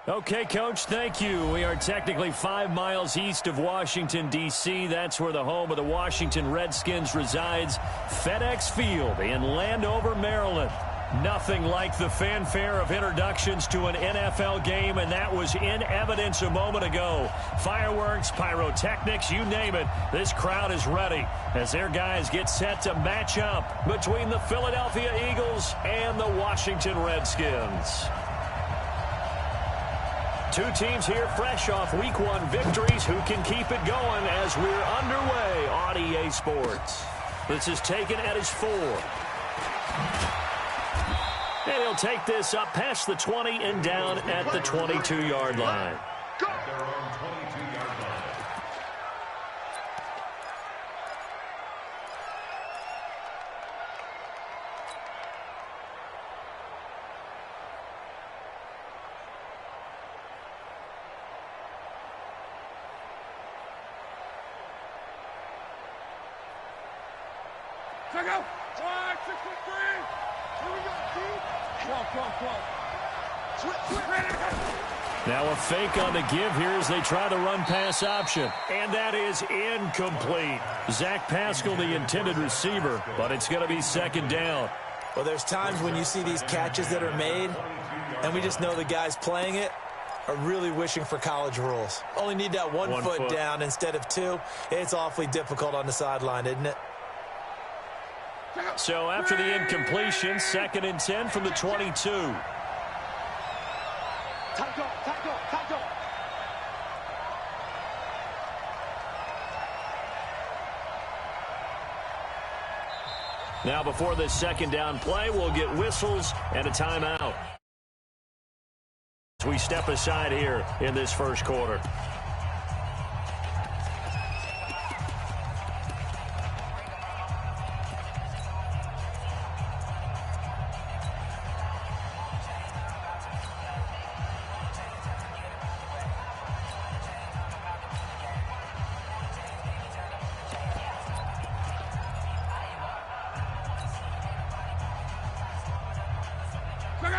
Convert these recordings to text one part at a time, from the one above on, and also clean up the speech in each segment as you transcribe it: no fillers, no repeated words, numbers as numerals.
Okay, Coach, thank you. We are technically 5 miles east of Washington, D.C. That's where the home of the Washington Redskins resides. FedEx Field in Landover, Maryland. Nothing like the fanfare of introductions to an NFL game, and that was in evidence a moment ago. Fireworks, pyrotechnics, you name it. This crowd is ready as their guys get set to match up between the Philadelphia Eagles and the Washington Redskins. Two teams here fresh off Week 1 victories. Who can keep it going as we're underway on EA Sports? This is taken at his 4. And he'll take this up past the 20 and down at the 22-yard line. Check out. 1, 6, 3. Here we go, team. Now a fake on the give here as they try the run-pass option. And that is incomplete. Zach Pascal, the intended receiver, but it's going to be second down. Well, there's times when you see these catches that are made, and we just know the guys playing it are really wishing for college rules. Only need that one foot down instead of 2. It's awfully difficult on the sideline, isn't it? So after the incompletion, 2nd and 10 from the 22. Now before this second down play, we'll get whistles and a timeout. As we step aside here in this first quarter.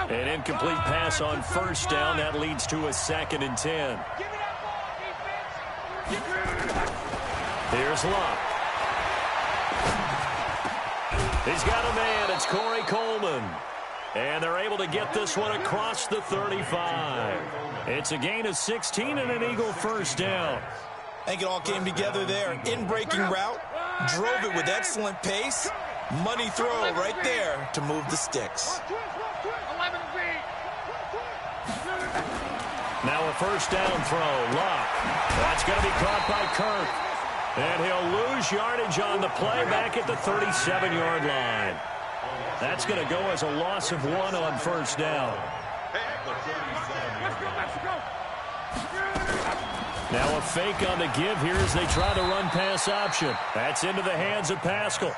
An incomplete pass on first down. That leads to a 2nd and 10. Here's Luck. He's got a man. It's Corey Coleman. And they're able to get this one across the 35. It's a gain of 16 and an Eagle first down. I think it all came together there. In-breaking route. Drove it with excellent pace. Money throw right there to move the sticks. Now a first down throw. Luck. That's going to be caught by Kirk. And he'll lose yardage on the play back at the 37-yard line. That's going to go as a loss of 1 on first down. Now a fake on the give here as they try the run-pass option. That's into the hands of Pascal.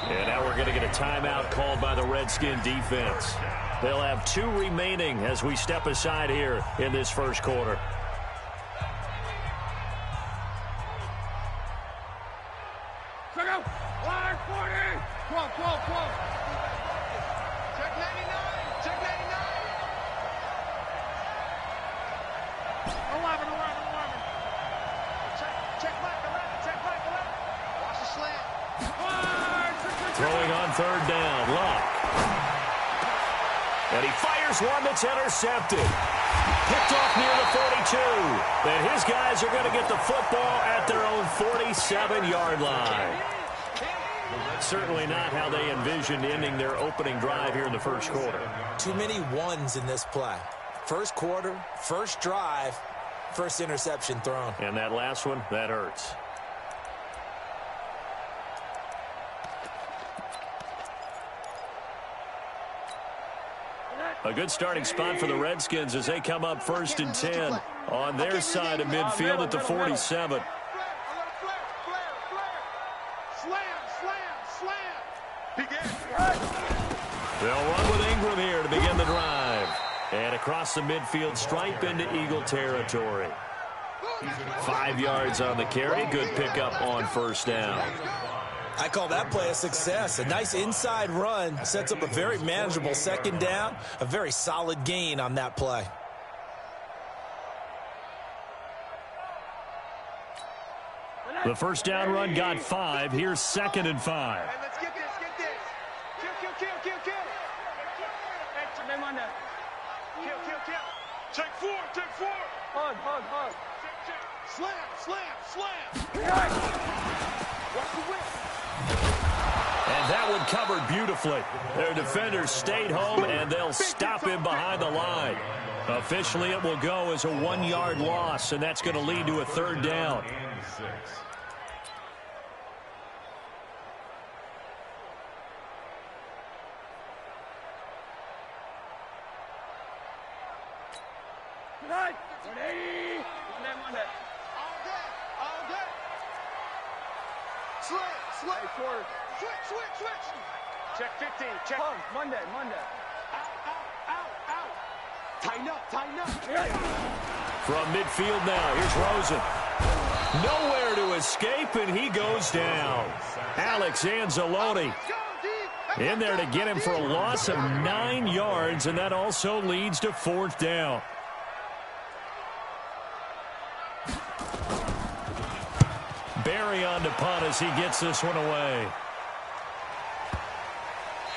And now we're going to get a timeout called by the Redskin defense. They'll have 2 remaining as we step aside here in this first quarter. Check out. Line 40. 12. Check 99. Check 99. 11. Check back 11. Check back 11. Watch the slant. Throwing on third down. Luck. And he fires one that's intercepted. Picked off near the 42. And his guys are going to get the football at their own 47-yard line. Certainly not how they envisioned ending their opening drive here in the first quarter. Too many ones in this play. First quarter, first drive, first interception thrown. And that last one, that hurts. A good starting spot for the Redskins as they come up 1st and 10 on their side of midfield at the 47. They'll run with Ingram here to begin the drive. And across the midfield stripe into Eagle territory. 5 yards on the carry. Good pickup on first down. I call that play a success. A nice inside run sets up a very manageable second down, a very solid gain on that play. The first down run got 5. Here's 2nd and 5. Hey, let's get this, get this. Kill. Kill. Take four. Hug. Slam. Watch the whip. And that one covered beautifully. Their defenders stayed home, and they'll stop him behind the line. Officially, it will go as a 1-yard loss, and that's going to lead to a 3rd down. Switch. Check 15. Check. Monday. Out. Tighten up. From midfield now, here's Rosen. Nowhere to escape, and he goes down. Alex Anzalone in there to get him for a loss of 9 yards, and that also leads to 4th down. Barry on to punt as he gets this one away.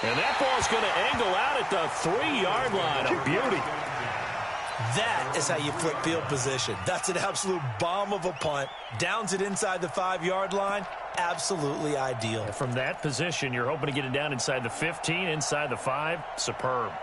And that ball's going to angle out at the 3-yard line. A beauty. That is how you flip field position. That's an absolute bomb of a punt. Downs it inside the 5-yard line. Absolutely ideal. From that position, you're hoping to get it down inside the 15, inside the 5. Superb.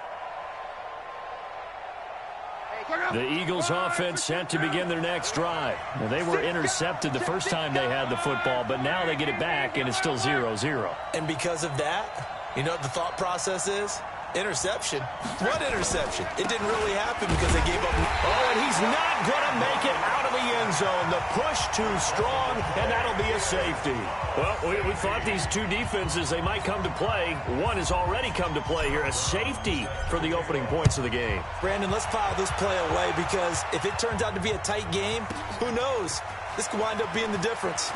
The Eagles offense set to begin their next drive. Now, they were intercepted the first time they had the football, but now they get it back, and it's still 0-0. And because of that, you know what the thought process is? Interception. What interception? It didn't really happen because they gave up. Oh, and he's not going to make it out of the end zone. The push too strong, and that'll be a safety. Well, we thought these two defenses, they might come to play. One has already come to play here. A safety for the opening points of the game. Brandon, let's file this play away because if it turns out to be a tight game, who knows? This could wind up being the difference.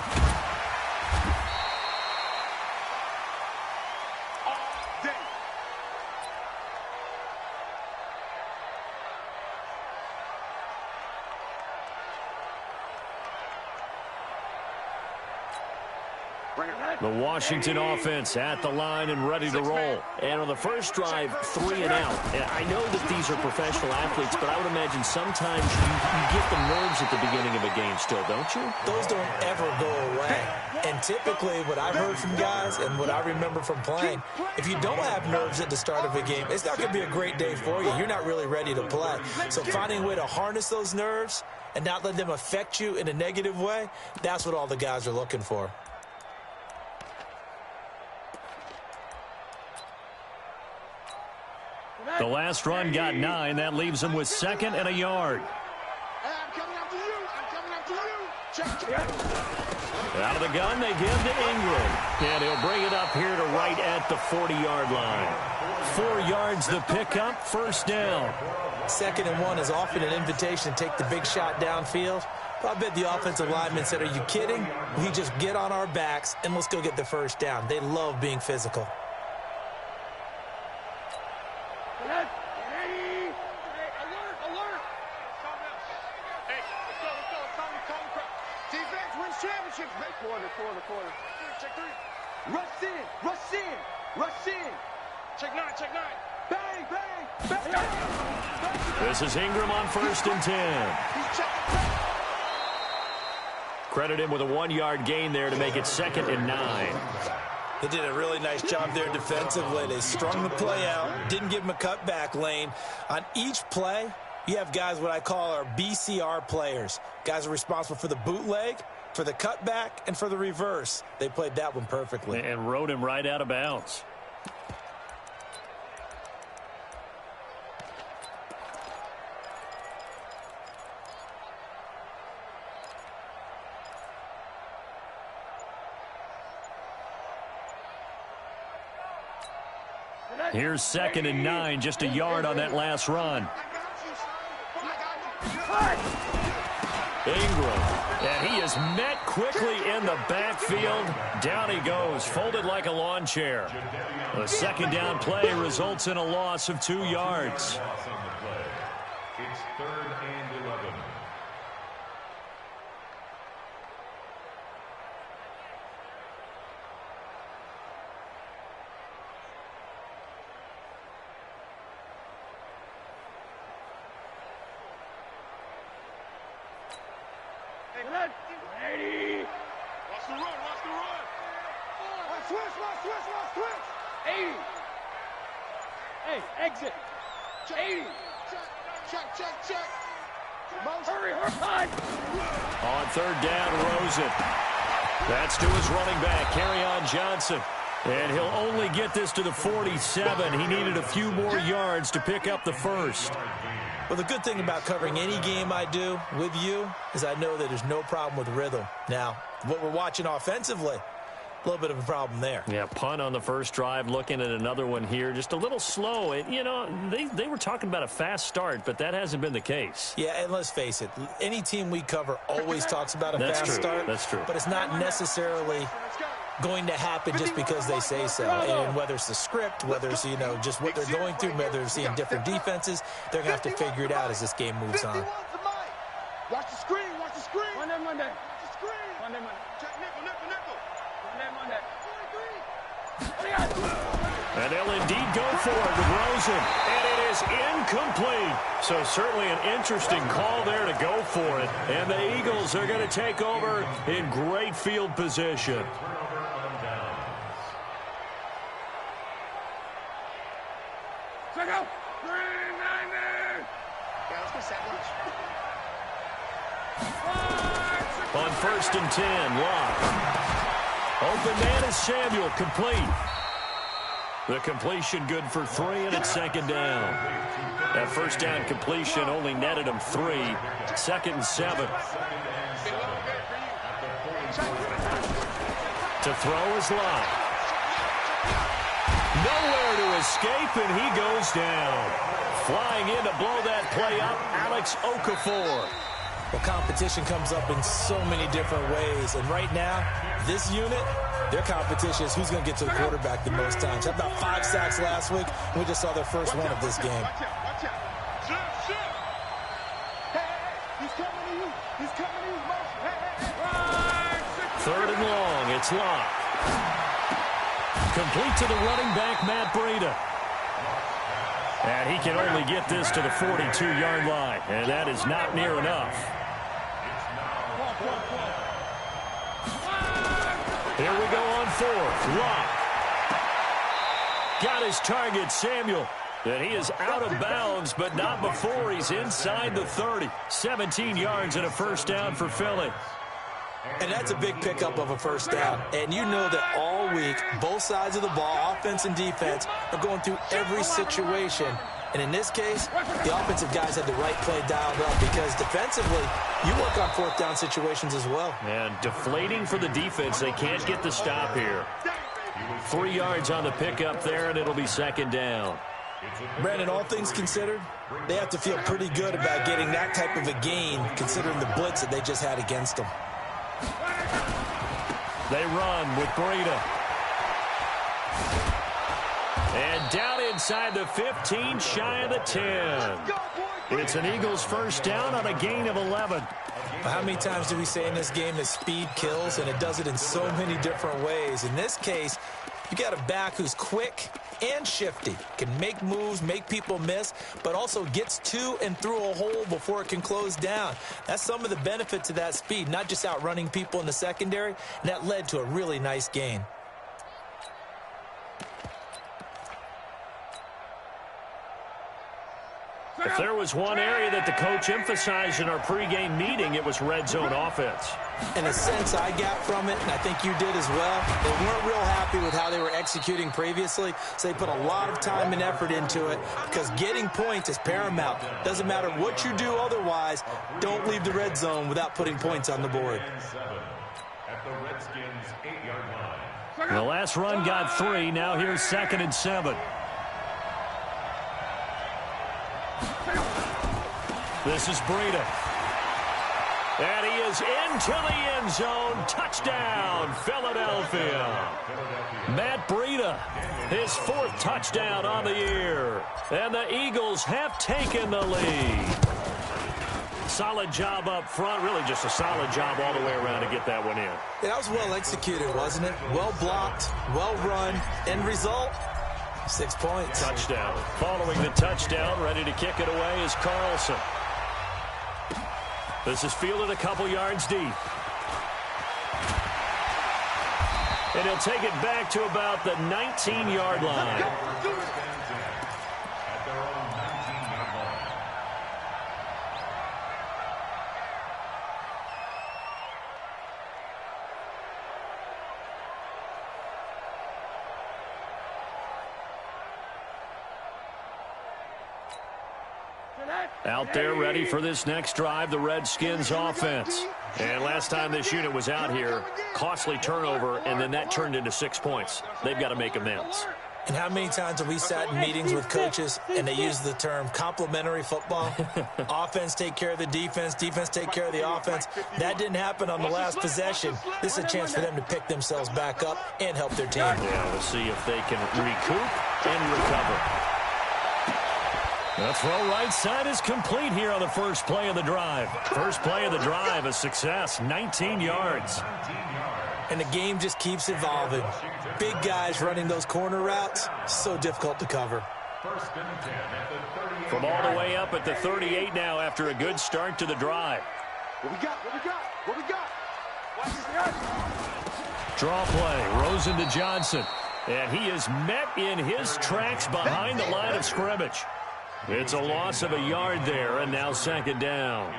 The Washington offense at the line and ready to roll. And on the first drive, 3 and out. And I know that these are professional athletes, but I would imagine sometimes you get the nerves at the beginning of a game still, don't you? Those don't ever go away. And typically what I've heard from guys and what I remember from playing, if you don't have nerves at the start of a game, it's not going to be a great day for you. You're not really ready to play. So finding a way to harness those nerves and not let them affect you in a negative way, that's what all the guys are looking for. The last run got 9. That leaves him with 2nd and a yard. I'm coming after you. Check. Out of the gun, they give to Ingram. And he'll bring it up here to right at the 40-yard line. 4 yards the pickup, 1st down. 2nd and 1 is often an invitation to take the big shot downfield. But I bet the offensive lineman said, are you kidding? We just get on our backs and let's go get the 1st down. They love being physical. Quarter. Check 3. Rush in. Check 9. Bang. This is Ingram on 1st and 10. Credit him with a 1-yard gain there to make it 2nd and 9. They did a really nice job there defensively. They strung the play out, didn't give him a cutback lane. On each play, you have guys what I call our BCR players. Guys are responsible for the bootleg, for the cutback, and for the reverse. They played that one perfectly. And rode him right out of bounds. Here's 2nd and 9, just a yard on that last run. Ingram And he is met quickly in the backfield. Down he goes, folded like a lawn chair. The second down play results in a loss of 2 yards. It's 3rd and 11. Hey, watch the run, watch the run. Watch switch. 80. Hey, exit. 80. Check. Hurry. On 3rd down, Rosen. That's to his running back, Kerryon Johnson. And he'll only get this to the 47. He needed a few more yards to pick up the first. Well, the good thing about covering any game I do with you is I know that there's no problem with rhythm. Now, what we're watching offensively, a little bit of a problem there. Yeah, punt on the first drive, looking at another one here. Just a little slow. You know, they were talking about a fast start, but that hasn't been the case. Yeah, and let's face it, any team we cover always talks about a fast start. That's true. But it's not necessarily going to happen just because they say so. And whether it's the script, whether it's, you know, just what they're going through, whether they're seeing different defenses, they're going to have to figure it out as this game moves on. Watch the screen. Monday. Watch the screen. Monday. Check nickel. Monday. 43. And they'll indeed go for it with Rosen. And it is incomplete. So certainly an interesting call there to go for it. And the Eagles are going to take over in great field position. Check out. 390. Yeah, let's go sandwich. On 1st and 10, Locke. Open man is Samuel, complete. The completion good for 3, and it's 2nd down. That first down completion only netted him 3. 2nd and 7. To throw is Locke. Nowhere to escape, and he goes down. Flying in to blow that play up, Alex Okafor. Well, competition comes up in so many different ways. And right now, this unit, their competition is who's going to get to the quarterback the most times. How about 5 sacks last week? We just saw their first one of this game. Watch out. Hey, he's coming to you. Hey. 3rd and long, it's Locke. Complete to the running back, Matt Breida. And he can only get this to the 42-yard line, and that is not near enough. Here we go on 4th. Locke. Got his target, Samuel. And he is out of bounds, but not before he's inside the 30. 17 yards and a first down for Philly. And that's a big pickup of a first down. And you know that all week, both sides of the ball, offense and defense, are going through every situation. And in this case, the offensive guys had the right play dialed up because defensively, you work on 4th down situations as well. And deflating for the defense. They can't get the stop here. 3 yards on the pickup there, and it'll be 2nd down. Brandon, all things considered, they have to feel pretty good about getting that type of a gain considering the blitz that they just had against them. They run with Breida. And down inside the 15, shy of the 10. It's an Eagles first down on a gain of 11. How many times do we say in this game that speed kills, and it does it in so many different ways? In this case, you got a back who's quick and shifty, can make moves, make people miss, but also gets to and through a hole before it can close down. That's some of the benefit to that speed, not just outrunning people in the secondary, and that led to a really nice gain. If there was one area that the coach emphasized in our pregame meeting, it was red zone offense. And the sense I got from it, and I think you did as well, they weren't real happy with how they were executing previously, so they put a lot of time and effort into it because getting points is paramount. Doesn't matter what you do otherwise, don't leave the red zone without putting points on the board. At the Redskins' 8-yard line. The last run got 3. Now here's 2nd and 7. This is Breida. And he is into the end zone. Touchdown, Philadelphia. Matt Breida, his 4th touchdown on the year. And the Eagles have taken the lead. Solid job up front. Really just a solid job all the way around to get that one in. Yeah, that was well executed, wasn't it? Well blocked, well run. End result, 6 points. Touchdown. Following the touchdown, ready to kick it away is Carlson. This is fielded a couple yards deep. And he'll take it back to about the 19-yard line. Out there ready for this next drive, the Redskins offense. And last time this unit was out here, costly turnover, and then that turned into 6 points. They've got to make amends. And how many times have we sat in meetings with coaches and they use the term complementary football? Offense take care of the defense, defense take care of the offense. That didn't happen on the last possession. This is a chance for them to pick themselves back up and help their team. Yeah, we'll see if they can recoup and recover. The throw right side is complete here on the first play of the drive. First play of the drive, a success, 19 yards. And the game just keeps evolving. Big guys running those corner routes, so difficult to cover. From all the way up at the 38 now after a good start to the drive. What we got? What we got? What we got? Watch this. Draw play, Rosen to Johnson. And he is met in his tracks behind the line of scrimmage. It's a loss of a yard there, and now second down.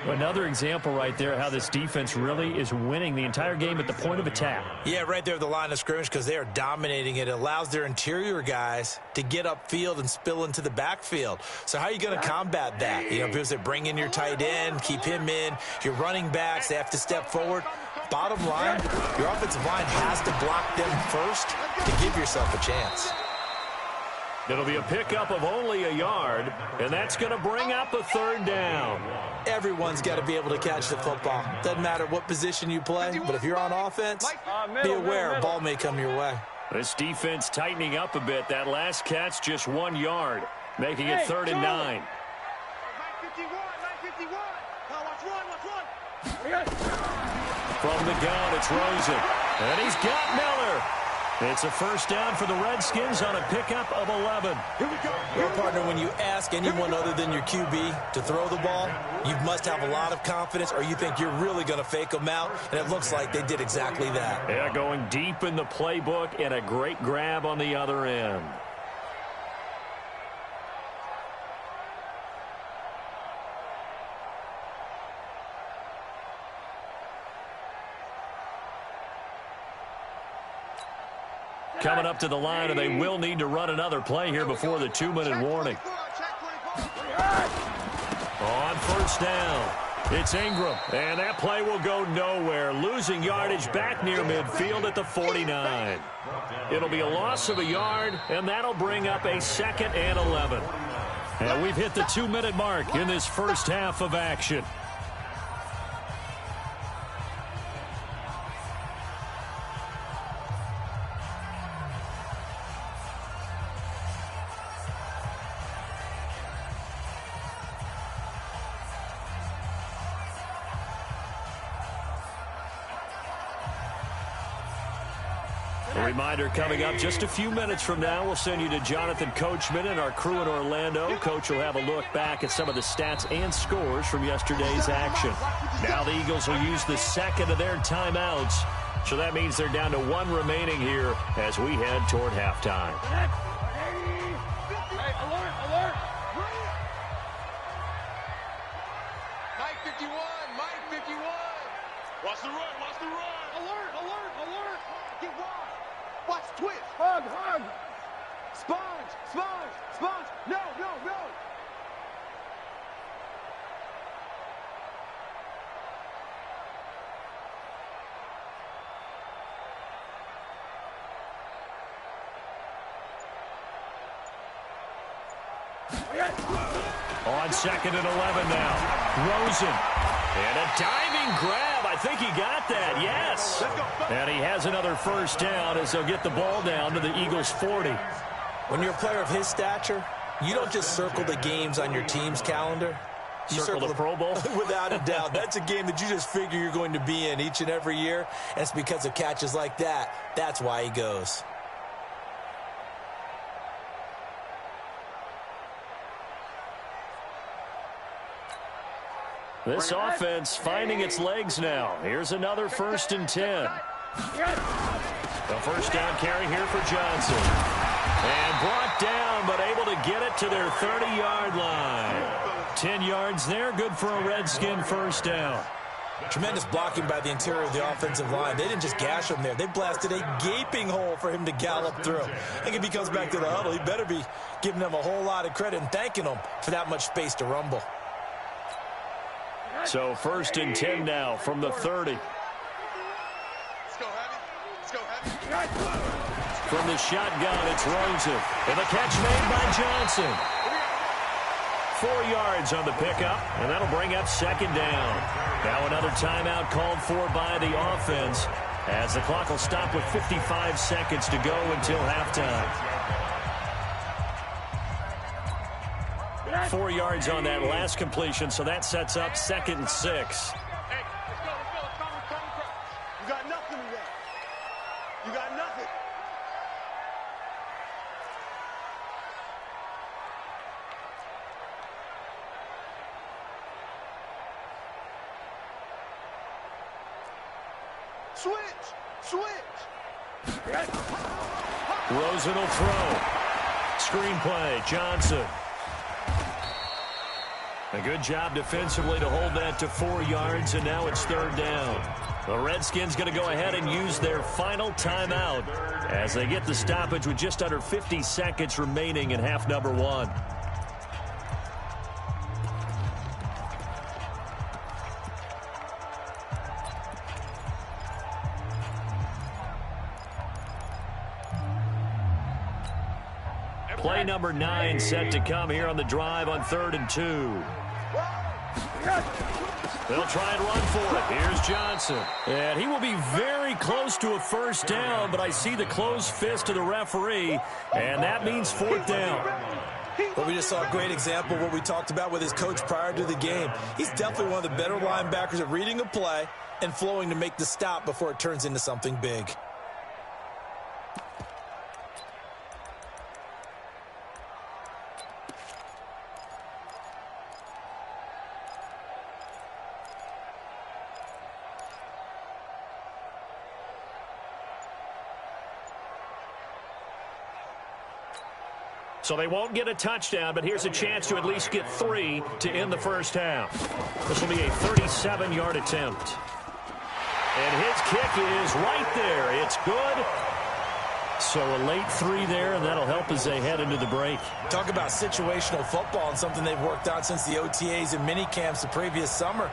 Another example right there how this defense really is winning the entire game at the point of attack. Yeah, right there at the line of scrimmage because they are dominating it. It allows their interior guys to get upfield and spill into the backfield. So how are you going to combat that? You know, because they bring in your tight end, keep him in. Your running backs, they have to step forward. Bottom line, your offensive line has to block them first to give yourself a chance. It'll be a pickup of only a yard, and that's going to bring up a third down. Everyone's got to be able to catch the football. Doesn't matter what position you play, but if you're on offense, be aware a ball may come your way. This defense tightening up a bit. That last catch just 1 yard, making it 3rd and 9. 951, 951. Watch one. From the gun, it's Rosen. And he's got Miller. It's a first down for the Redskins on a pickup of 11. Well, partner, when you ask anyone other than your QB to throw the ball, you must have a lot of confidence or you think you're really going to fake them out, and it looks like they did exactly that. Yeah, going deep in the playbook and a great grab on the other end. Coming up to the line, and they will need to run another play here before the 2-minute warning. On first down, it's Ingram, and that play will go nowhere, losing yardage back near midfield at the 49. It'll be a loss of a yard, and that'll bring up a 2nd and 11. And we've hit the 2-minute mark in this first half of action. A reminder coming up just a few minutes from now, we'll send you to Jonathan Coachman and our crew in Orlando. Coach will have a look back at some of the stats and scores from yesterday's action. Now the Eagles will use the second of their timeouts. So that means they're down to 1 remaining here as we head toward halftime. Watch the run, watch the run. Alert, alert, alert. Get wide. Watch twitch. Hug, hug. Sponge, sponge, sponge. No, no, no. On 2nd and 11 now. Rosen. And a diving grab. I think he got that. Yes. And he has another first down as they'll get the ball down to the Eagles' 40. When you're a player of his stature, you don't just circle the games on your team's calendar. You circle the Pro Bowl? Without a doubt. That's a game that you just figure you're going to be in each and every year. And it's because of catches like that. That's why he goes. This offense finding its legs now. Here's another 1st and 10. The first down carry here for Johnson. And brought down, but able to get it to their 30-yard line. 10 yards there, good for a Redskin first down. Tremendous blocking by the interior of the offensive line. They didn't just gash him there. They blasted a gaping hole for him to gallop through. I think if he comes back to the huddle, he better be giving them a whole lot of credit and thanking them for that much space to rumble. So 1st and 10 now from the 30. Let's go, Heavy. Let's go, Heavy. From the shotgun, it's Rosen. And the catch made by Johnson. 4 yards on the pickup, and that'll bring up 2nd down. Now another timeout called for by the offense as the clock will stop with 55 seconds to go until halftime. 4 yards on that last completion, so that sets up 2nd and 6. Hey, let's go. Come. You got nothing today. You got nothing. Switch. Rosen will throw. Screenplay, Johnson. A good job defensively to hold that to 4 yards, and now it's 3rd down. The Redskins going to go ahead and use their final timeout as they get the stoppage with just under 50 seconds remaining in half number 1. Play number 9 set to come here on the drive on 3rd and 2. They'll try and run for it. Here's Johnson. And he will be very close to a first down, but I see the closed fist of the referee, and that means 4th down. Well, we just saw a great example of what we talked about with his coach prior to the game. He's definitely one of the better linebackers at reading a play and flowing to make the stop before it turns into something big. So they won't get a touchdown, but here's a chance to at least get 3 to end the first half. This will be a 37-yard attempt. And his kick is right there. It's good. So a late 3 there, and that'll help as they head into the break. Talk about situational football and something they've worked on since the OTAs and mini camps the previous summer.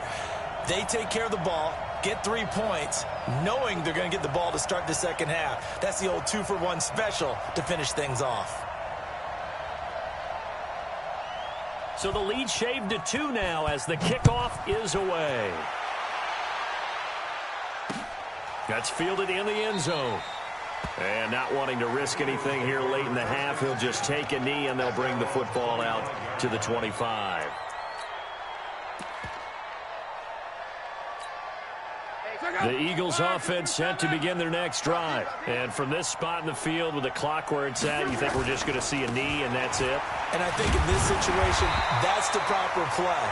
They take care of the ball, get 3 points, knowing they're going to get the ball to start the second half. That's the old 2-for-1 special to finish things off. So the lead shaved to 2 now as the kickoff is away. That's fielded in the end zone. And not wanting to risk anything here late in the half, he'll just take a knee and they'll bring the football out to the 25. The Eagles offense set to begin their next drive. And from this spot in the field with the clock where it's at, you think we're just going to see a knee and that's it? And I think in this situation, that's the proper play.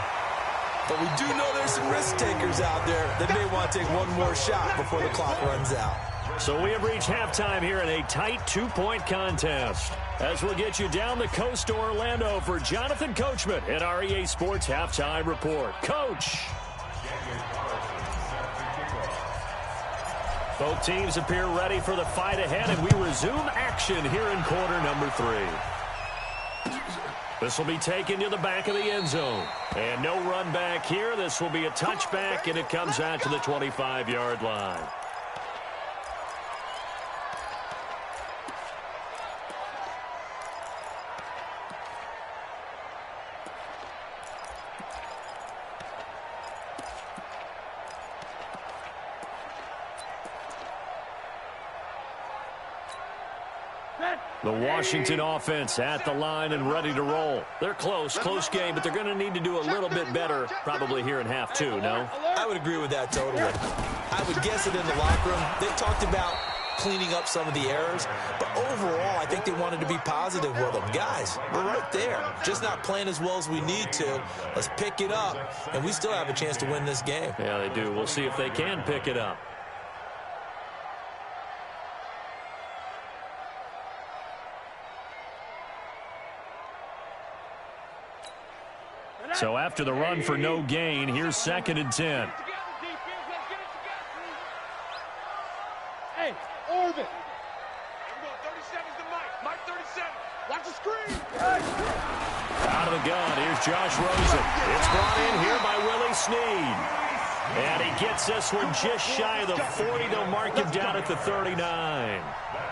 But we do know there's some risk takers out there that may want to take one more shot before the clock runs out. So we have reached halftime here in a tight 2-point contest. As we'll get you down the coast to Orlando for Jonathan Coachman at our EA Sports Halftime Report. Coach! Both teams appear ready for the fight ahead, and we resume action here in quarter number 3. This will be taken to the back of the end zone. And no run back here. This will be a touchback, and it comes out to the 25-yard line. The Washington offense at the line and ready to roll. They're close game, but they're going to need to do a little bit better probably here in half two, no? I would agree with that totally. I would guess it in the locker room. They talked about cleaning up some of the errors, but overall, I think they wanted to be positive with them. Guys, we're right there. Just not playing as well as we need to. Let's pick it up, and we still have a chance to win this game. Yeah, they do. We'll see if they can pick it up. So after the run for no gain, here's 2nd and 10. Hey, Orbit. Here we go. 37's the Mike 37. Watch the screen. Out of the gun, here's Josh Rosen. It's brought in here by Willie Snead. And he gets this one just shy of the 40. They'll mark him down at the 39.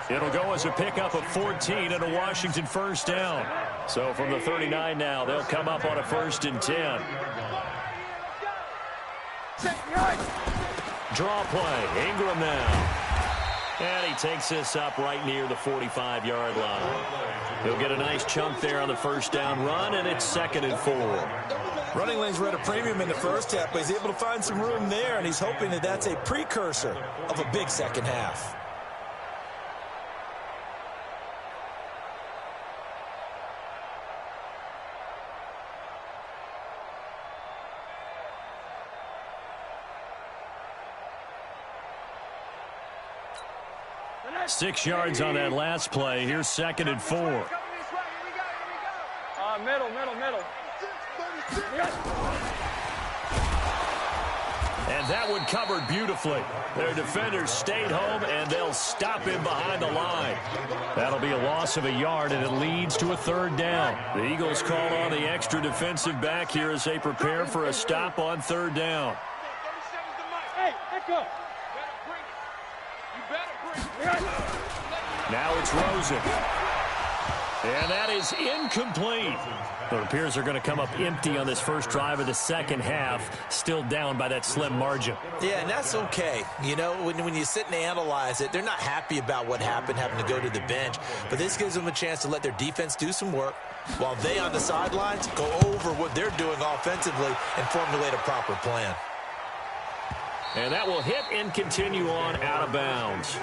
It'll go as a pickup of 14 and a Washington first down. So from the 39 now, they'll come up on a 1st and 10. Draw play. Ingram now. And he takes this up right near the 45-yard line. He'll get a nice chunk there on the first down run, and it's 2nd and 4. Running lanes were at a premium in the first half, but he's able to find some room there, and he's hoping that that's a precursor of a big second half. Six yards on that last play. Here's 2nd and 4. Middle. And that one covered beautifully. Their defenders stayed home, and they'll stop him behind the line. That'll be a loss of a yard, and it leads to a 3rd down. The Eagles call on the extra defensive back here as they prepare for a stop on 3rd down. Hey, let go. Now it's Rosen. And that is incomplete. It appears they're going to come up empty on this first drive of the second half, still down by that slim margin. Yeah, and that's okay. You know, when you sit and analyze it, they're not happy about what happened, having to go to the bench. But this gives them a chance to let their defense do some work while they on the sidelines go over what they're doing offensively and formulate a proper plan. And that will hit and continue on out of bounds.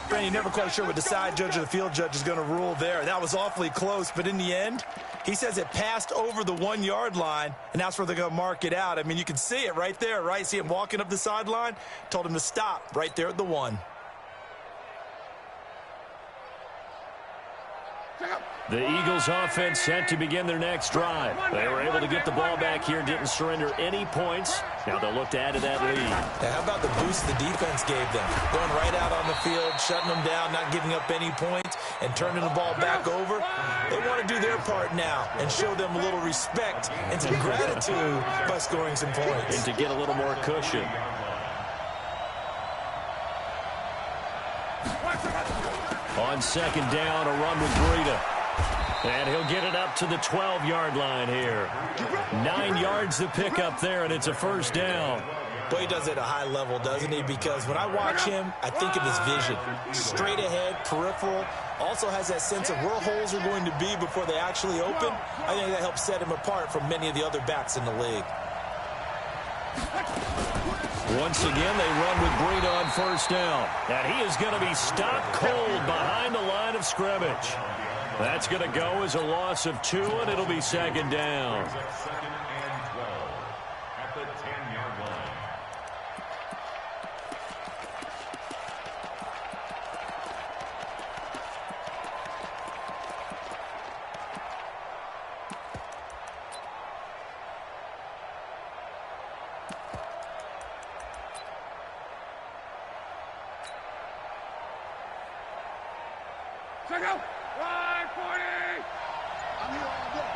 Brandon, you're never quite sure what the side judge or the field judge is going to rule there. That was awfully close, but in the end, he says it passed over the 1-yard line, and that's where they're going to mark it out. I mean, you can see it right there, right? See him walking up the sideline? Told him to stop right there at the 1. The Eagles offense set to begin their next drive. They were able to get the ball back here, didn't surrender any points. Now they'll look to add to that lead. Now, how about the boost the defense gave them? Going right out on the field, shutting them down, not giving up any points, and turning the ball back over. They want to do their part now and show them a little respect and some gratitude by scoring some points. And to get a little more cushion. On 2nd down, a run with Breida. And he'll get it up to the 12-yard line here. 9 yards to pick up there, and it's a first down. Boy, he does it at a high level, doesn't he? Because when I watch him, I think of his vision. Straight ahead, peripheral. Also has that sense of where holes are going to be before they actually open. I think that helps set him apart from many of the other backs in the league. Once again, they run with Breida on first down. And he is going to be stopped cold behind the line of scrimmage. That's going to go as a loss of 2, and it'll be 2nd down. 2nd and 12 at the 10-yard line. Check out. Run, 40. I'm here all day.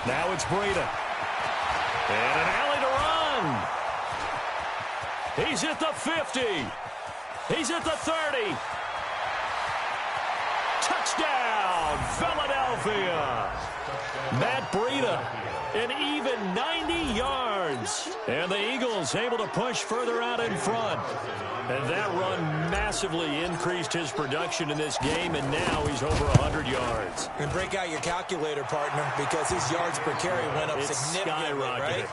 Now it's Breida. And an alley to run. He's at the 50. He's at the 30. Touchdown, Philadelphia. Matt Breida, an even 90 yards. And the Eagles able to push further out in front. And that run massively increased his production in this game, and now he's over 100 yards. And break out your calculator, partner, because his yards per carry went up significantly, right?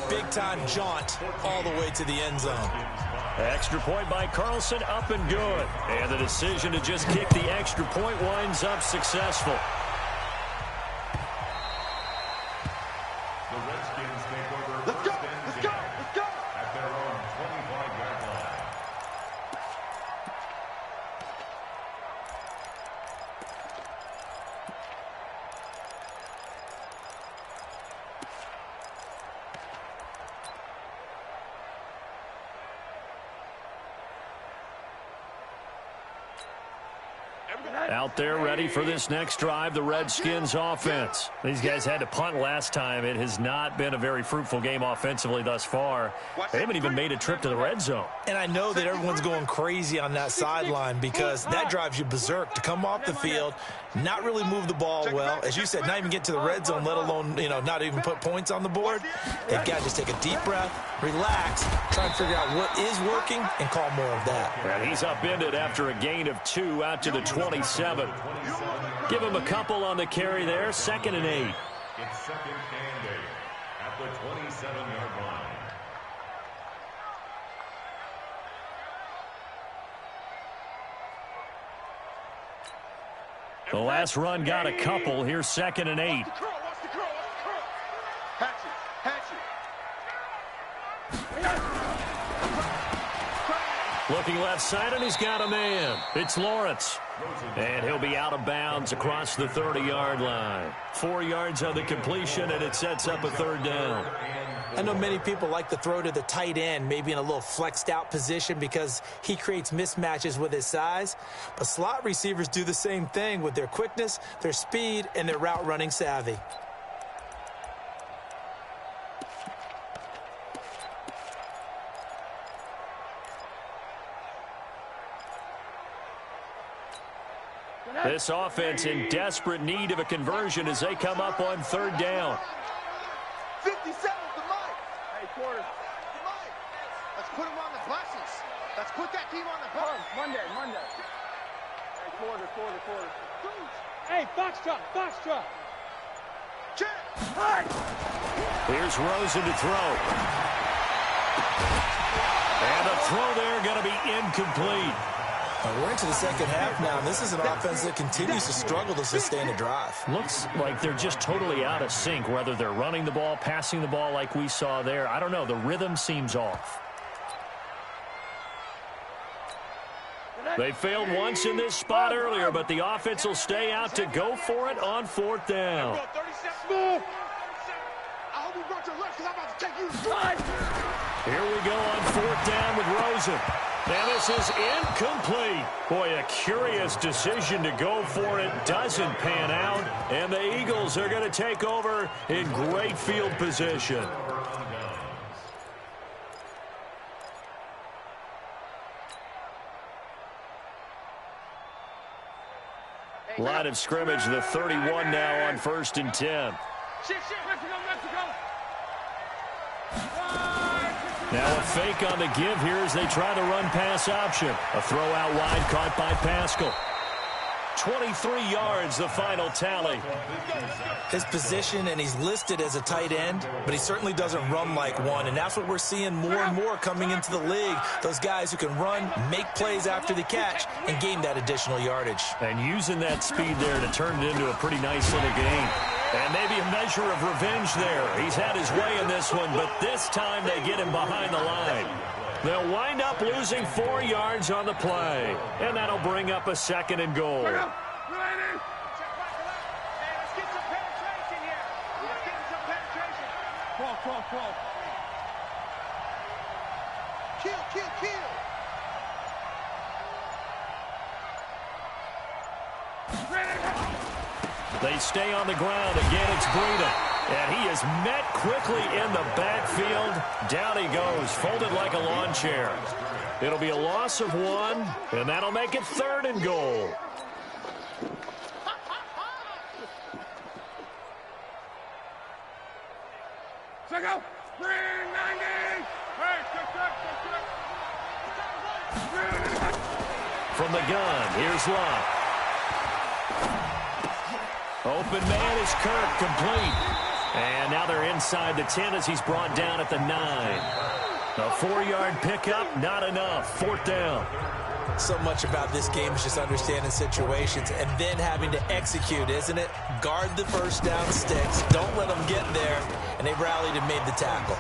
Big-time jaunt all the way to the end zone. Extra point by Carlson, up and good. And the decision to just kick the extra point winds up successful. The Redskins take over. Let's go, let's go, let's go. At their own 25-yard line. Out there ready for this next drive, the Redskins offense. These guys had to punt last time. It has not been a very fruitful game offensively thus far. They haven't even made a trip to the red zone. And I know that everyone's going crazy on that sideline because that drives you berserk to come off the field, not really move the ball well. As you said, not even get to the red zone, let alone, not even put points on the board. They've got to just take a deep breath, relax, try and figure out what is working, and call more of that. And he's upended after a gain of 2 out to the 27. Give him a couple on the carry there, 2nd and 8. It's 2nd and 8 at the 27-yard line. The last run got a couple. Here's 2nd and 8. Watch the curl, watch the curl, watch the curl. Hatch it, hatch it. Looking left side, and he's got a man. It's Lawrence. And he'll be out of bounds across the 30-yard line. 4 yards on the completion, and it sets up a 3rd down. I know many people like to throw to the tight end, maybe in a little flexed out position because he creates mismatches with his size. But slot receivers do the same thing with their quickness, their speed, and their route running savvy. This offense in desperate need of a conversion as they come up on 3rd down. 57 the mic. Hey, quarter. The mic. Let's put him on the buses. Let's put that team on the bus. Monday. Hey, quarter. Hey, foxtrot. Check. Hey. Here's Rosen to throw. And the throw there going to be incomplete. We're into the second half now, and this is an offense that continues to struggle to sustain a drive. Looks like they're just totally out of sync, whether they're running the ball, passing the ball like we saw there. I don't know. The rhythm seems off. They failed once in this spot earlier, but the offense will stay out to go for it on 4th down. I hope you brought your lunch because I'm about to take you to Here we go on 4th down with Rosen. And this is incomplete. Boy, a curious decision to go for it. Doesn't pan out. And the Eagles are going to take over in great field position. Line of scrimmage, the 31 now on 1st and 10. Mexico. Now a fake on the give here as they try the run-pass option. A throw out wide caught by Pascal. 23 yards, the final tally. His position, and he's listed as a tight end, but he certainly doesn't run like one, and that's what we're seeing more and more coming into the league. Those guys who can run, make plays after the catch, and gain that additional yardage. And using that speed there to turn it into a pretty nice little game. And maybe a measure of revenge there. He's had his way in this one, but this time they get him behind the line. They'll wind up losing 4 yards on the play. And that'll bring up a 2nd and goal. Let's get some penetration here. Let's get some penetration. Crawl. Kill. They stay on the ground. Again, it's Breida. And he is met quickly in the backfield. Down he goes, folded like a lawn chair. It'll be a loss of 1, and that'll make it 3rd and goal. go. 390. Hey, check. From the gun, here's Love. Open man is Kirk, complete. And now they're inside the 10 as he's brought down at the 9. A 4-yard pickup, not enough. 4th down. So much about this game is just understanding situations and then having to execute, isn't it? Guard the first down sticks. Don't let them get there. And they rallied and made the tackle.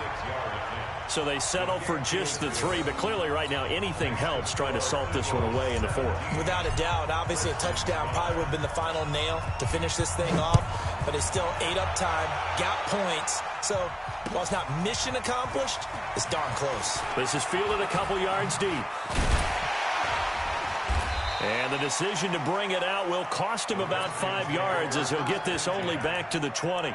So they settle for just the 3, but clearly right now anything helps trying to salt this one away in the 4th. Without a doubt, obviously a touchdown probably would have been the final nail to finish this thing off, but it still ate up time, got points. So while it's not mission accomplished, it's darn close. This is fielded a couple yards deep. And the decision to bring it out will cost him about 5 yards as he'll get this only back to the 20.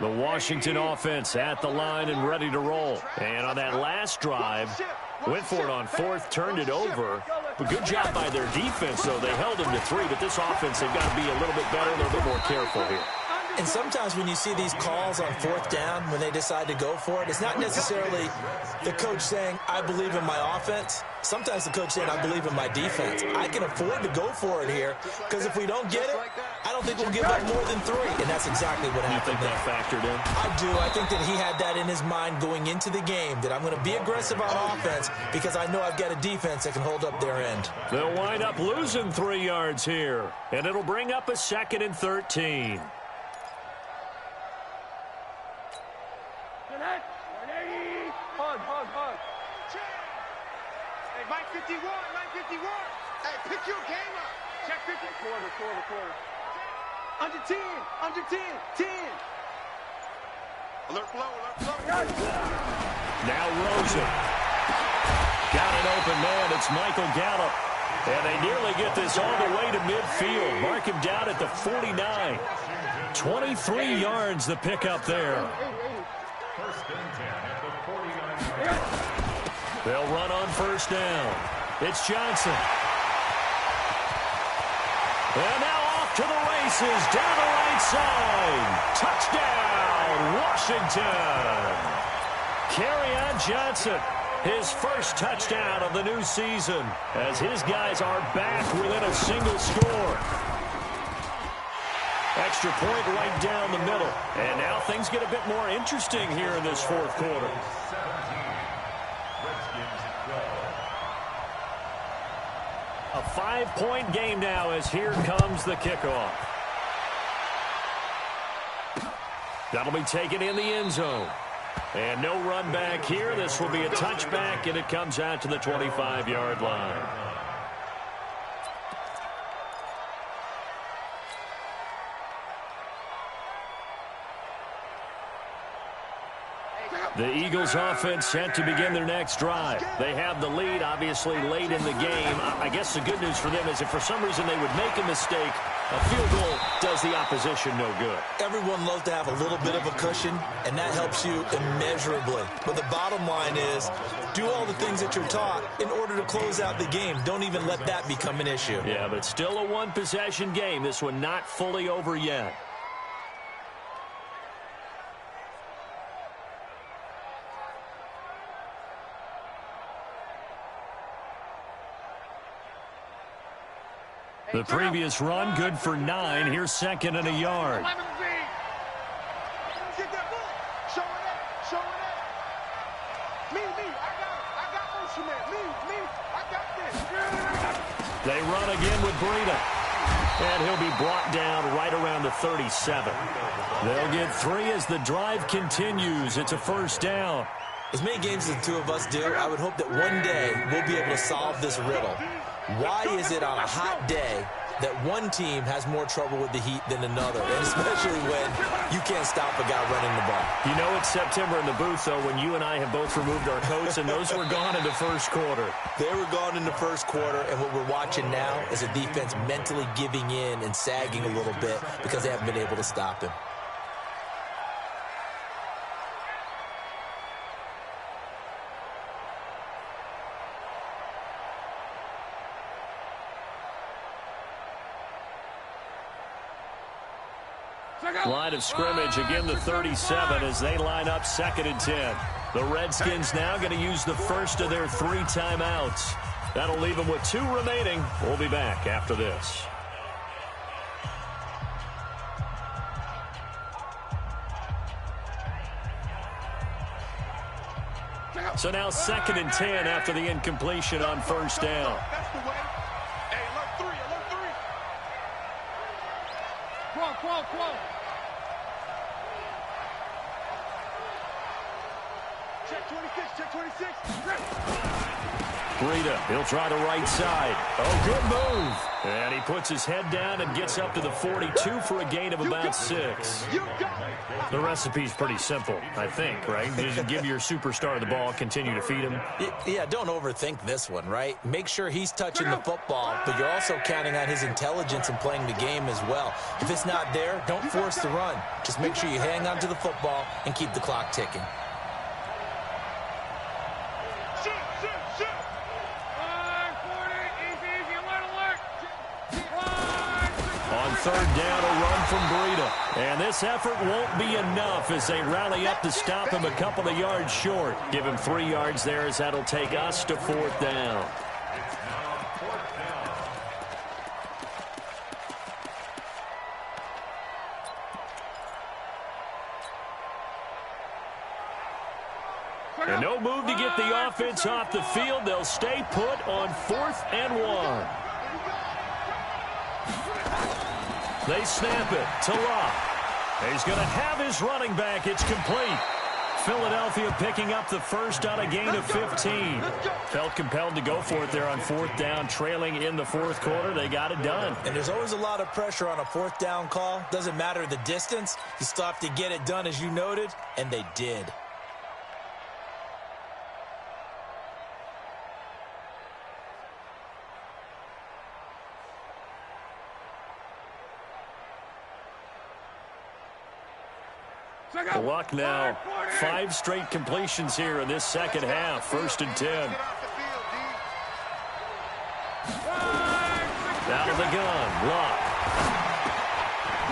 The Washington offense at the line and ready to roll. And on that last drive, went for it on 4th, turned it over. But good job by their defense, though. They held him to 3, but this offense, they've got to be a little bit better, a little bit more careful here. And sometimes when you see these calls on 4th down, when they decide to go for it, it's not necessarily the coach saying, I believe in my offense. Sometimes the coach saying, I believe in my defense. I can afford to go for it here because if we don't get it, I don't think we'll give up more than 3. And that's exactly what happened. You think that factored in? I do. I think that he had that in his mind going into the game, that I'm going to be aggressive on offense because I know I've got a defense that can hold up their end. They'll wind up losing 3 yards here, and it'll bring up a 2nd and 13. Hug. Hey, Mike 51. Hey, pick your game up. Check 50. Quarter. Under 10. 10. Alert flow. Now Rosen. Got an open man. It's Michael Gallup. And they nearly get this all the way to midfield. Mark him down at the 49. 23 yards the pickup there. They'll run on 1st down. It's Johnson. And now off to the races, down the right side. Touchdown, Washington. Kerryon Johnson, his first touchdown of the new season, as his guys are back within a single score. Extra point right down the middle. And now things get a bit more interesting here in this 4th quarter. A 5-point game now as here comes the kickoff. That'll be taken in the end zone. And no run back here. This will be a touchback, and it comes out to the 25-yard line. The Eagles offense set to begin their next drive. They have the lead, obviously, late in the game. I guess the good news for them is if for some reason they would make a mistake, a field goal does the opposition no good. Everyone loves to have a little bit of a cushion, and that helps you immeasurably. But the bottom line is, do all the things that you're taught in order to close out the game. Don't even let that become an issue. Yeah, but it's still a one-possession game. This one not fully over yet. The previous run, good for 9. Here's 2nd and a yard. Get that ball. Show it up. Me. I got motion man. Me. I got this. They run again with Breida. And he'll be brought down right around the 37. They'll get 3 as the drive continues. It's a 1st down. As many games as the two of us do, I would hope that one day we'll be able to solve this riddle. Why is it on a hot day that one team has more trouble with the heat than another, and especially when you can't stop a guy running the ball? You know it's September in the booth, though, when you and I have both removed our coats, and those were gone in the 1st quarter. They were gone in the 1st quarter, and what we're watching now is a defense mentally giving in and sagging a little bit because they haven't been able to stop him. Line of scrimmage, again the 37 as they line up 2nd and 10. The Redskins now going to use the first of their 3 timeouts. That'll leave them with 2 remaining. We'll be back after this. So now 2nd and 10 after the incompletion on 1st down. That's the way. Hey, alert 3, alert 3. Quo. Check 26. Breida, he'll try the right side. Oh, good move. And he puts his head down and gets up to the 42 for a gain of about 6. The recipe's pretty simple, I think, right? You just give your superstar the ball, continue to feed him. Yeah, don't overthink this one, right? Make sure he's touching the football, but you're also counting on his intelligence and playing the game as well. If it's not there, don't force the run. Just make sure you hang on to the football and keep the clock ticking. On 3rd down, a run from Breida. And this effort won't be enough as they rally up to stop him a couple of yards short. Give him 3 yards there as that'll take us to 4th down. And no move to get the offense off the field. They'll stay put on 4th and 1. They snap it to Locke. He's going to have his running back. It's complete. Philadelphia picking up the first on a gain of 15. Felt compelled to go for it there on 4th down, trailing in the 4th quarter. They got it done. And there's always a lot of pressure on a 4th down call. Doesn't matter the distance. You still have to get it done, as you noted, and they did. Luck now. 5 straight completions here in this 2nd half. 1st and 10. Out of the gun. Luck.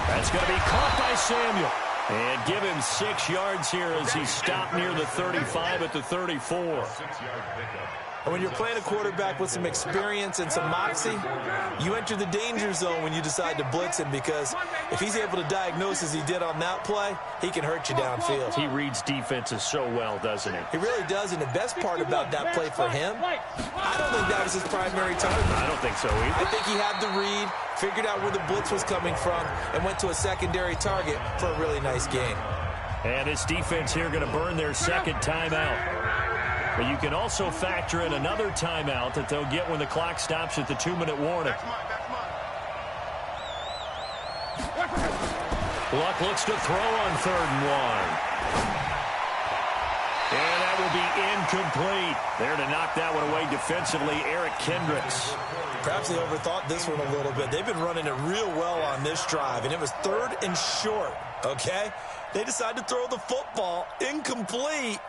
That's going to be caught by Samuel. And give him 6 yards here as he stopped near the 35 at the 34. And when you're playing a quarterback with some experience and some moxie, you enter the danger zone when you decide to blitz him, because if he's able to diagnose as he did on that play, he can hurt you downfield. He reads defenses so well, doesn't he? He really does, and the best part about that play for him, I don't think that was his primary target. I don't think so either. I think he had the read, figured out where the blitz was coming from, and went to a secondary target for a really nice gain. And this defense here going to burn their 2nd timeout. But you can also factor in another timeout that they'll get when the clock stops at the 2-minute warning. Luck looks to throw on 3rd and 1. And that will be incomplete. There to knock that one away defensively, Eric Kendricks. Perhaps they overthought this one a little bit. They've been running it real well on this drive, and it was 3rd and short, okay? They decided to throw the football incomplete.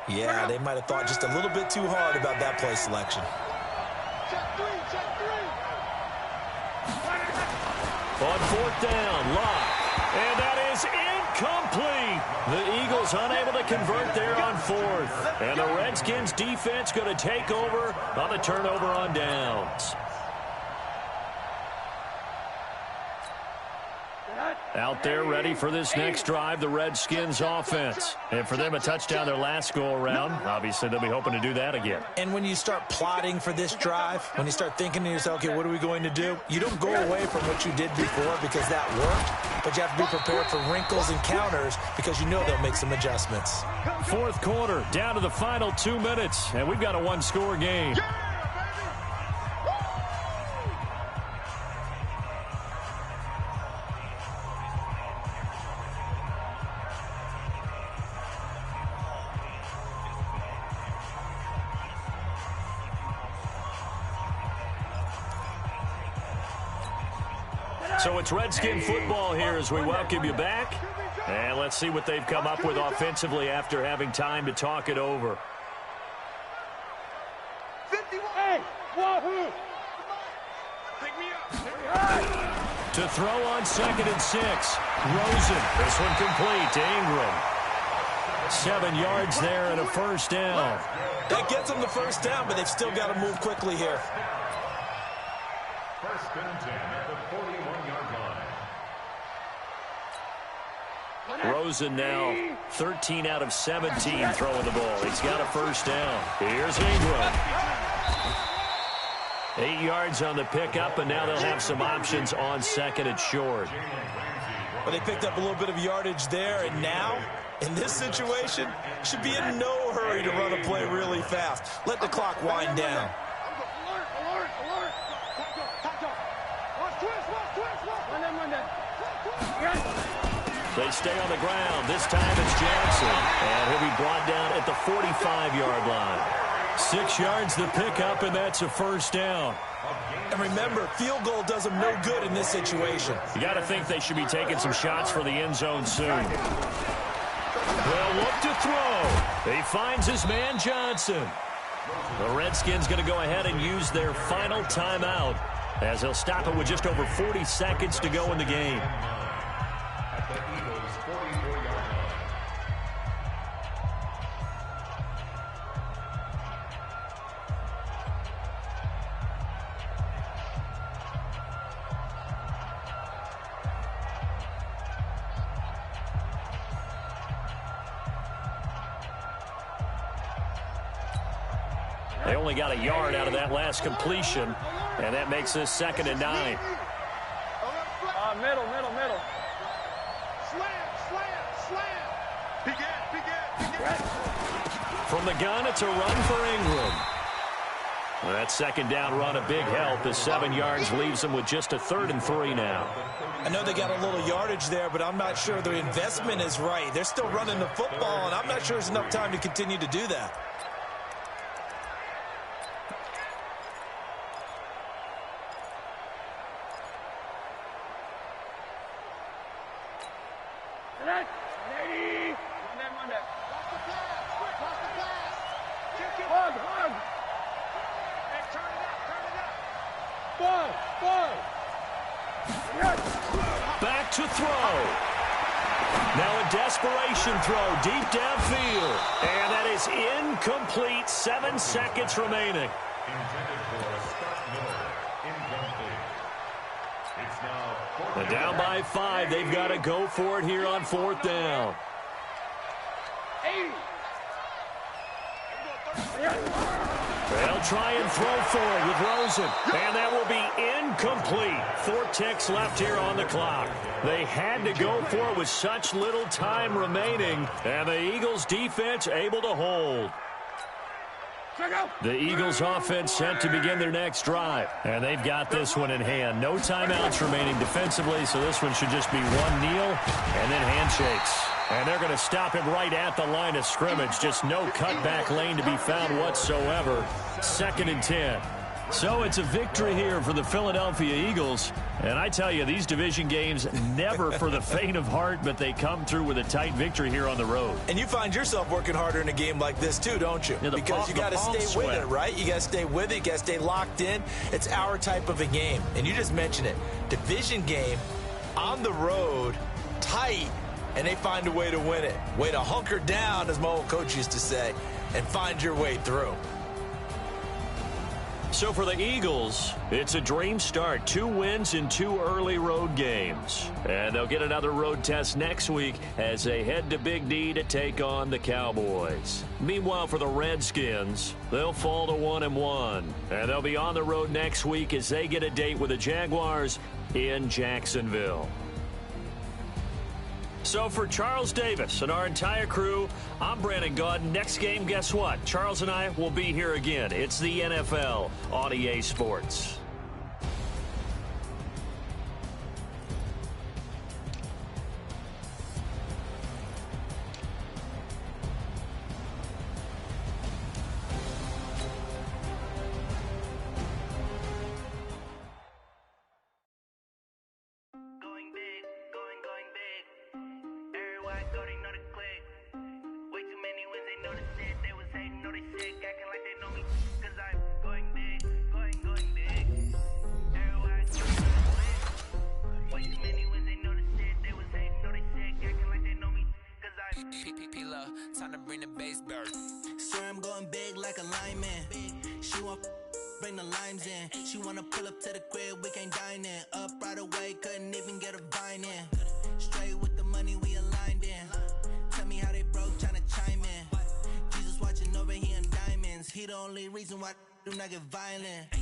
Yeah, they might have thought just a little bit too hard about that play selection. On 4th down, Locke. And that is incomplete. The Eagles unable to convert there on 4th. And the Redskins defense going to take over on the turnover on downs. Out there ready for this next drive, the Redskins offense. And for them, a touchdown their last go-around. Obviously, they'll be hoping to do that again. And when you start plotting for this drive, when you start thinking to yourself, okay, what are we going to do? You don't go away from what you did before because that worked, but you have to be prepared for wrinkles and counters because you know they'll make some adjustments. 4th quarter, down to the final 2 minutes, and we've got a 1-score game. So it's Redskin football here as we welcome you back. And let's see what they've come up with offensively after having time to talk it over. 51. Hey, Wahoo! Pick me up. To throw on 2nd and 6. Rosen. This one complete to Ingram. 7 yards there and a first down. That gets them the first down, but they've still got to move quickly here. First and 10 at the 41-yard line. Rosen now 13 out of 17 throwing the ball. He's got a first down. Here's Ingram. 8 yards on the pickup, and now they'll have some options on 2nd and short. Well, they picked up a little bit of yardage there, and now, in this situation, should be in no hurry to run a play really fast. Let the clock wind down. They stay on the ground. This time it's Jackson, and he'll be brought down at the 45-yard line. 6 yards the pickup, and that's a first down. And remember, field goal does them no good in this situation. You got to think they should be taking some shots for the end zone soon. Well, look to throw. He finds his man Johnson. The Redskins going to go ahead and use their final timeout as they'll stop it with just over 40 seconds to go in the game. At the Eagles' 44-yard line. They only got a yard out of that last completion, and that makes this 2nd and 9. Middle. Slam. Begin. From the gun, it's a run for Ingram. Well, that 2nd down run, a big help as 7 yards leaves them with just a 3rd and 3 now. I know they got a little yardage there, but I'm not sure their investment is right. They're still running the football, and I'm not sure there's enough time to continue to do that. Back to throw. Now a desperation throw deep downfield. And that is incomplete. 7 seconds remaining. Intended for Scott Miller. Incomplete. It's now And down by 5. They've got to go for it here on 4th down. They'll try and throw for it with Rosen. And that will be incomplete. 4 ticks left here on the clock. They had to go for it with such little time remaining. And the Eagles defense able to hold. The Eagles offense set to begin their next drive. And they've got this one in hand. No timeouts remaining defensively, so this one should just be one kneel and then handshakes. And they're going to stop him right at the line of scrimmage. Just no cutback lane to be found whatsoever. 2nd and 10. So it's a victory here for the Philadelphia Eagles. And I tell you, these division games never for the faint of heart, but they come through with a tight victory here on the road. And you find yourself working harder in a game like this too, don't you? Yeah, because you got to stay sweat. with it, right? You got to stay with it. You got to stay locked in. It's our type of a game. And you just mentioned it. Division game, on the road, tight, and they find a way to win it. Way to hunker down, as my old coach used to say, and find your way through. So for the Eagles, it's a dream start. 2 wins in 2 early road games. And they'll get another road test next week as they head to Big D to take on the Cowboys. Meanwhile, for the Redskins, they'll fall to 1-1. And they'll be on the road next week as they get a date with the Jaguars in Jacksonville. So for Charles Davis and our entire crew, I'm Brandon Gaudin. Next game, guess what? Charles and I will be here again. It's the NFL on EA Sports. P-P-P-P-Love, time to bring the bass bird. Swear I'm going big like a lineman. She want bring the limes in. She wanna pull up to the crib, we can't dine in. Up right away, couldn't even get a vine in. Straight with the money, we aligned in. Tell me how they broke, tryna chime in. Jesus watching over here in diamonds. He the only reason why do not get violent.